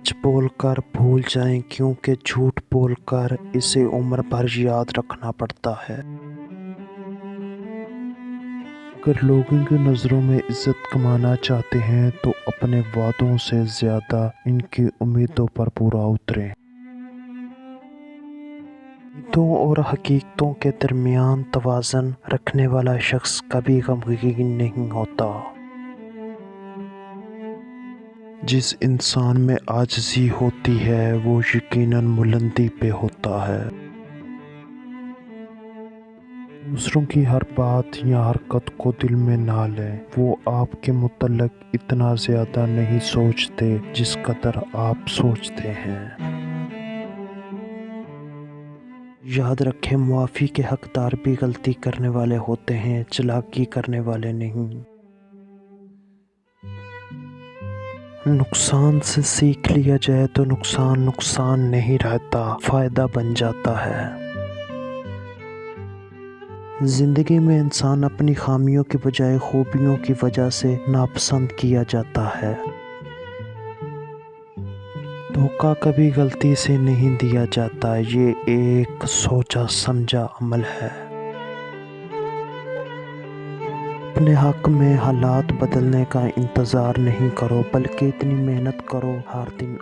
सच बोलकर भूल जाएं क्योंकि झूठ बोलकर इसे उम्र भर याद रखना पड़ता है। अगर लोगों की नज़रों में इज्जत कमाना चाहते हैं तो अपने वादों से ज़्यादा इनकी उम्मीदों पर पूरा उतरें। उम्मीदों और हकीकतों के दरमियान तवाज़ुन रखने वाला शख्स कभी गमगीन नहीं होता। जिस इंसान में आजिज़ी होती है वो यकीनन बुलंदी पे होता है। दूसरों की हर बात या हरकत को दिल में ना लें, वो आपके मुतल्लिक़ इतना ज़्यादा नहीं सोचते जिस कदर आप सोचते हैं। याद रखें, मुआफ़ी के हकदार भी गलती करने वाले होते हैं, चालाकी करने वाले नहीं। नुकसान से सीख लिया जाए तो नुकसान नुकसान नहीं रहता, फ़ायदा बन जाता है। ज़िंदगी में इंसान अपनी खामियों के बजाय खूबियों की वजह से नापसंद किया जाता है। धोखा कभी गलती से नहीं दिया जाता, ये एक सोचा समझा अमल है। अपने हक में हालात बदलने का इंतज़ार नहीं करो, बल्कि इतनी मेहनत करो हर दिन